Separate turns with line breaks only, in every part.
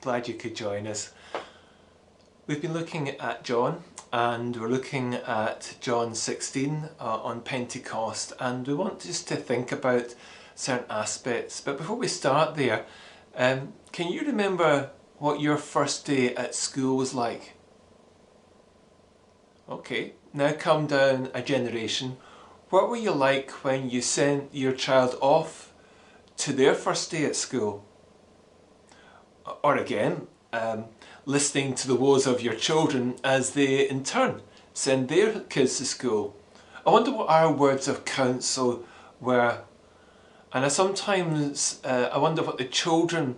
Glad you could join us. We've been looking at John, and we're looking at John 16 on Pentecost, and we want just to think about certain aspects. But before we start there, can you remember what your first day at school was like? Okay, now come down a generation. What were you like when you sent your child off to their first day at school? Or again, listening to the woes of your children as they in turn send their kids to school. I wonder what our words of counsel were. And I wonder what the children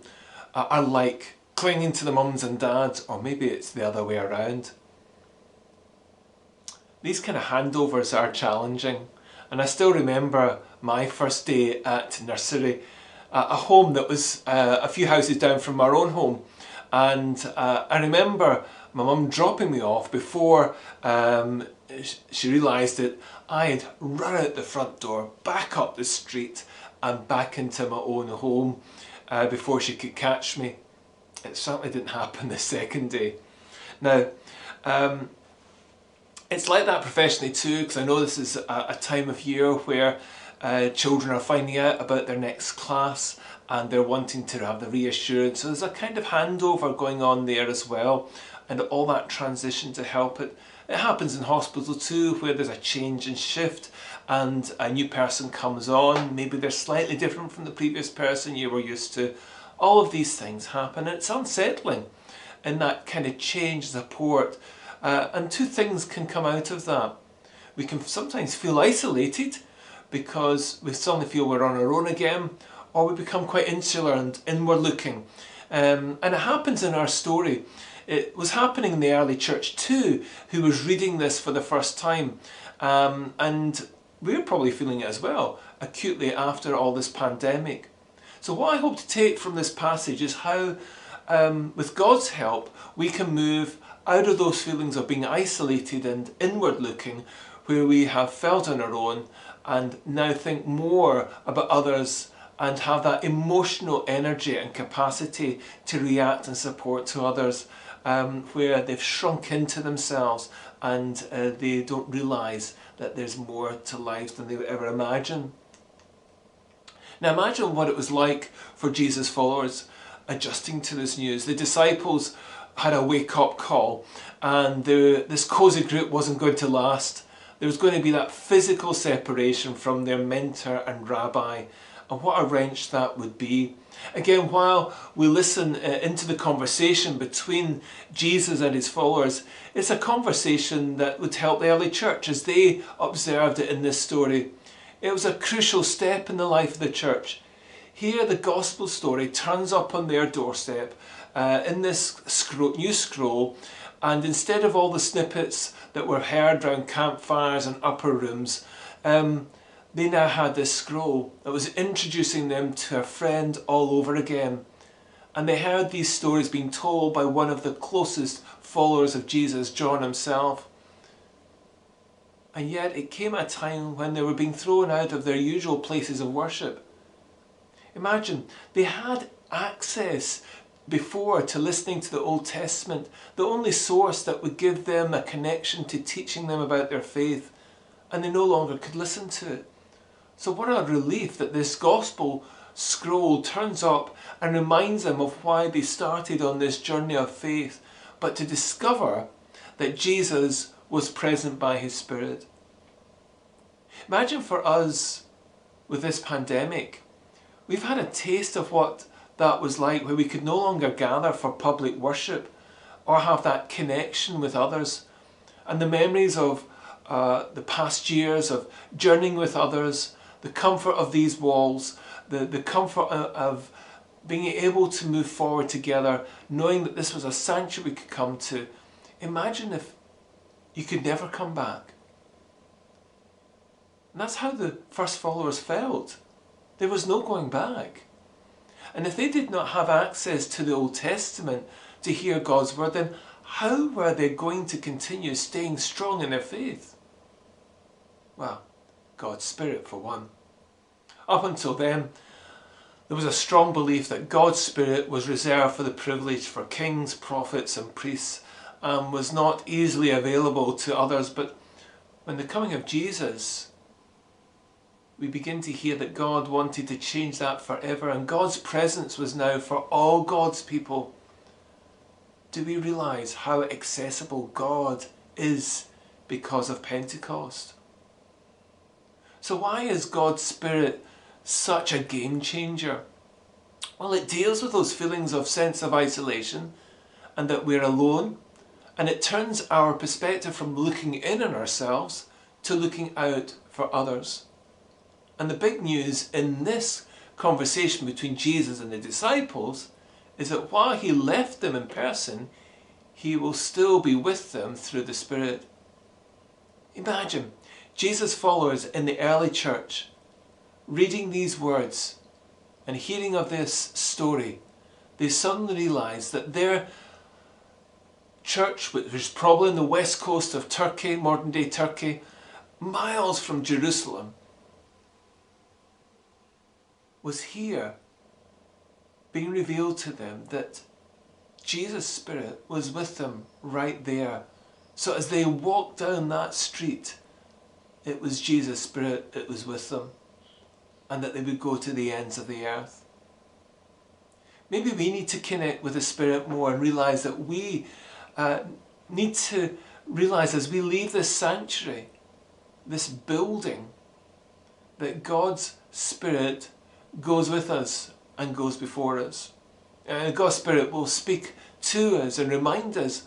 are like, clinging to the mums and dads, or maybe it's the other way around. These kind of handovers are challenging, and I still remember my first day at nursery, a home that was a few houses down from our own home, and I remember my mum dropping me off before she realised that I had run out the front door, back up the street and back into my own home before she could catch me. It certainly didn't happen the second day. Now, it's like that professionally too, because I know this is a time of year where children are finding out about their next class and they're wanting to have the reassurance. So there's a kind of handover going on there as well, and all that transition to help it. It happens in hospital too, where there's a change and shift and a new person comes on. Maybe they're slightly different from the previous person you were used to. All of these things happen, and it's unsettling in that kind of change support. And two things can come out of that. We can sometimes feel isolated because we suddenly feel we're on our own again, or we become quite insular and inward looking. And it happens in our story. It was happening in the early church too, who was reading this for the first time. And we're probably feeling it as well, acutely after all this pandemic. So what I hope to take from this passage is how, with God's help, we can move out of those feelings of being isolated and inward looking, where we have felt on our own, and now think more about others and have that emotional energy and capacity to react and support to others, where they've shrunk into themselves and they don't realise that there's more to life than they would ever imagine. Now imagine what it was like for Jesus' followers adjusting to this news. The disciples had a wake-up call, and this cosy group wasn't going to last. There was going to be that physical separation from their mentor and rabbi, and what a wrench that would be. Again, while we listen into the conversation between Jesus and his followers, it's a conversation that would help the early church as they observed it in this story. It was a crucial step in the life of the church. Here the gospel story turns up on their doorstep in this new scroll, and instead of all the snippets that were heard around campfires and upper rooms, they now had this scroll that was introducing them to a friend all over again. And they heard these stories being told by one of the closest followers of Jesus, John himself. And yet it came at a time when they were being thrown out of their usual places of worship. Imagine, they had access before to listening to the Old Testament, the only source that would give them a connection to teaching them about their faith, and they no longer could listen to it. So what a relief that this gospel scroll turns up and reminds them of why they started on this journey of faith, but to discover that Jesus was present by his Spirit. Imagine for us with this pandemic, we've had a taste of what that was like, where we could no longer gather for public worship or have that connection with others. And the memories of the past years of journeying with others, the comfort of these walls, the comfort of being able to move forward together, knowing that this was a sanctuary we could come to. Imagine if you could never come back. And that's how the first followers felt. There was no going back. And if they did not have access to the Old Testament to hear God's word, then how were they going to continue staying strong in their faith? Well, God's Spirit for one. Up until then, There was a strong belief that God's Spirit was reserved for the privilege for kings, prophets and priests, and was not easily available to others. But when the coming of Jesus, we begin to hear that God wanted to change that forever, and God's presence was now for all God's people. Do we realise how accessible God is because of Pentecost? So why is God's Spirit such a game changer? Well, it deals with those feelings of sense of isolation and that we're alone, and it turns our perspective from looking in on ourselves to looking out for others. And the big news in this conversation between Jesus and the disciples is that while he left them in person, he will still be with them through the Spirit. Imagine Jesus' followers in the early church reading these words and hearing of this story. They suddenly realised that their church, which was probably on the west coast of Turkey, modern day Turkey, miles from Jerusalem, was here being revealed to them, that Jesus' Spirit was with them right there. So as they walked down that street, it was Jesus' Spirit that was with them, and that they would go to the ends of the earth. Maybe we need to connect with the Spirit more and realise that we need to realise as we leave this sanctuary, this building, that God's Spirit goes with us and goes before us. God's Spirit will speak to us and remind us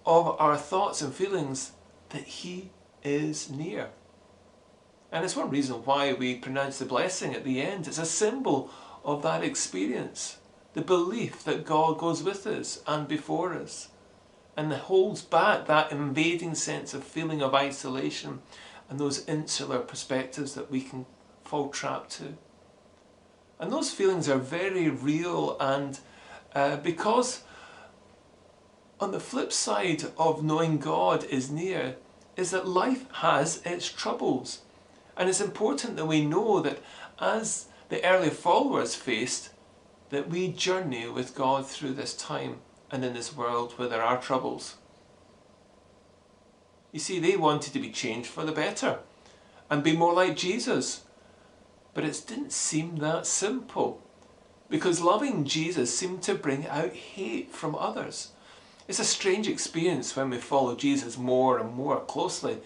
of our thoughts and feelings that He is near. And it's one reason why we pronounce the blessing at the end. It's a symbol of that experience, the belief that God goes with us and before us, and holds back that invading sense of feeling of isolation and those insular perspectives that we can fall trapped to. And those feelings are very real, and because on the flip side of knowing God is near is that life has its troubles. And it's important that we know that as the early followers faced, that we journey with God through this time and in this world where there are troubles. You see, they wanted to be changed for the better and be more like Jesus. But it didn't seem that simple, because loving Jesus seemed to bring out hate from others. It's a strange experience when we follow Jesus more and more closely,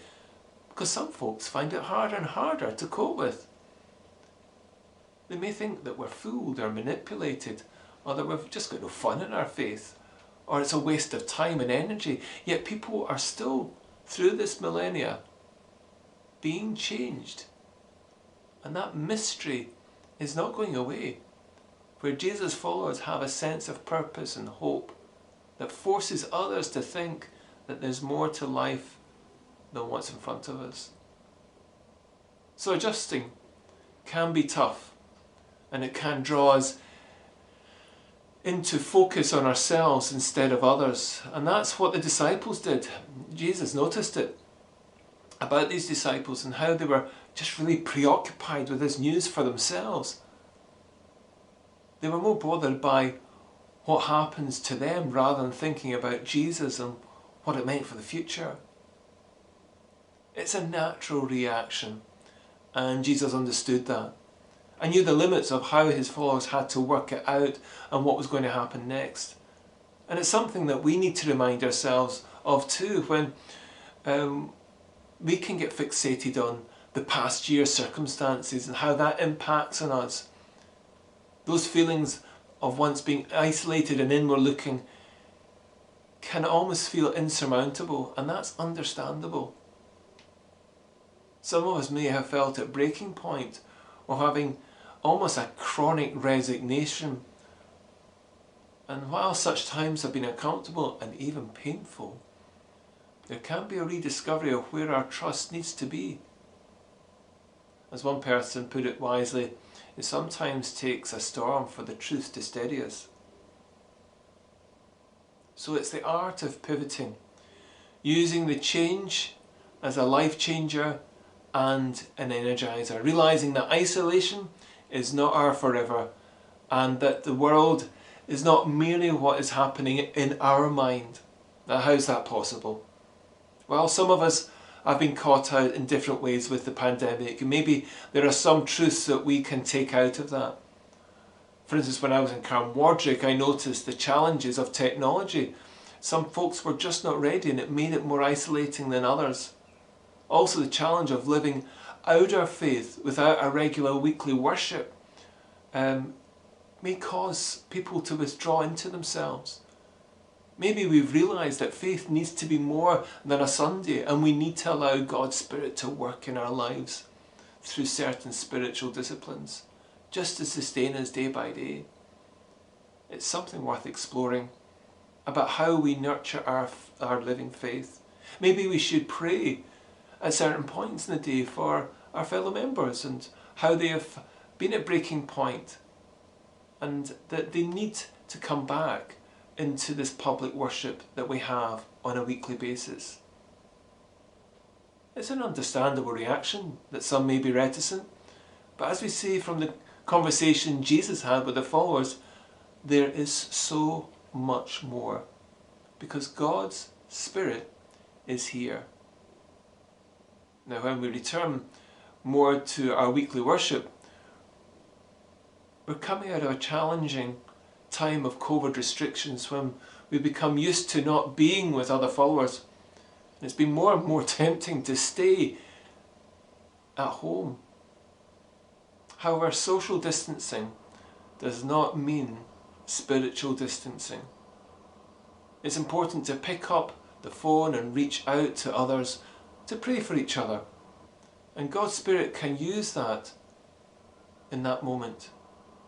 because some folks find it harder and harder to cope with. They may think that we're fooled or manipulated, or that we've just got no fun in our faith, or it's a waste of time and energy. Yet people are still, through this millennia, being changed. And that mystery is not going away, where Jesus' followers have a sense of purpose and hope that forces others to think that there's more to life than what's in front of us. So adjusting can be tough, and it can draw us into focus on ourselves instead of others. And that's what the disciples did. Jesus noticed it about these disciples and how they were just really preoccupied with this news for themselves. They were more bothered by what happens to them rather than thinking about Jesus and what it meant for the future. It's a natural reaction, and Jesus understood that and knew the limits of how his followers had to work it out and what was going to happen next. And it's something that we need to remind ourselves of too, when we can get fixated on the past year's circumstances and how that impacts on us. Those feelings of once being isolated and inward looking can almost feel insurmountable, and that's understandable. Some of us may have felt at breaking point, or having almost a chronic resignation. And while such times have been uncomfortable and even painful, there can be a rediscovery of where our trust needs to be. As one person put it wisely, it sometimes takes a storm for the truth to steady us. So it's the art of pivoting, using the change as a life changer and an energizer, realising that isolation is not our forever and that the world is not merely what is happening in our mind. Now, how's that possible? Well, some of us have been caught out in different ways with the pandemic, and maybe there are some truths that we can take out of that. For instance, when I was in Carnwardraig, I noticed the challenges of technology. Some folks were just not ready, and it made it more isolating than others. Also, the challenge of living out our faith without a regular weekly worship may cause people to withdraw into themselves. Maybe we've realised that faith needs to be more than a Sunday, and we need to allow God's Spirit to work in our lives through certain spiritual disciplines, just to sustain us day by day. It's something worth exploring about how we nurture our living faith. Maybe we should pray at certain points in the day for our fellow members and how they have been at breaking point, and that they need to come back into this public worship that we have on a weekly basis. It's an understandable reaction that some may be reticent, but as we see from the conversation Jesus had with the followers, there is so much more, because God's Spirit is here. Now, when we return more to our weekly worship, we're coming out of a challenging time of COVID restrictions when we become used to not being with other followers. And it's been more and more tempting to stay at home. However, social distancing does not mean spiritual distancing. It's important to pick up the phone and reach out to others, to pray for each other. And God's Spirit can use that in that moment.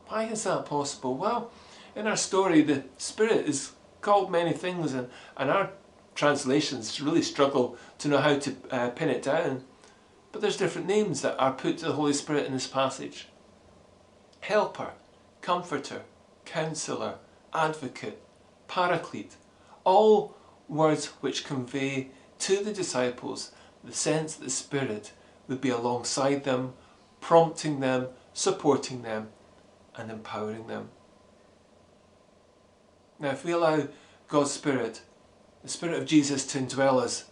Why is that possible? Well, in our story, the Spirit is called many things, and our translations really struggle to know how to pin it down. But there's different names that are put to the Holy Spirit in this passage. Helper, Comforter, Counsellor, Advocate, Paraclete, all words which convey to the disciples the sense that the Spirit would be alongside them, prompting them, supporting them, and empowering them. Now, if we allow God's Spirit, the Spirit of Jesus, to indwell us,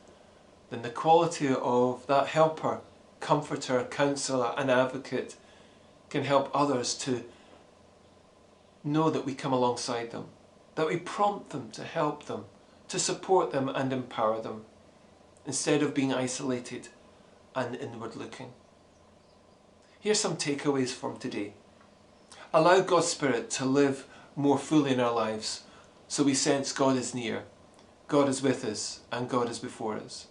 then the quality of that helper, comforter, counsellor and advocate can help others to know that we come alongside them, that we prompt them to help them, to support them and empower them, instead of being isolated and inward looking. Here's some takeaways from today. Allow God's Spirit to live more fully in our lives, so we sense God is near, God is with us, and God is before us.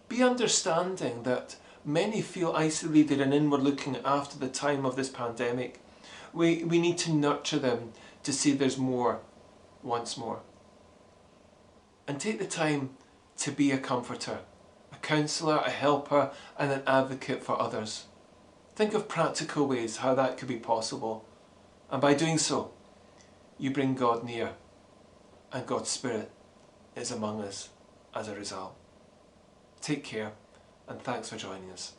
Be understanding that many feel isolated and inward looking after the time of this pandemic. We need to nurture them to see there's more once more. And take the time to be a comforter, a counsellor, a helper, and an advocate for others. Think of practical ways how that could be possible. And by doing so, you bring God near, and God's Spirit is among us as a result. Take care, and thanks for joining us.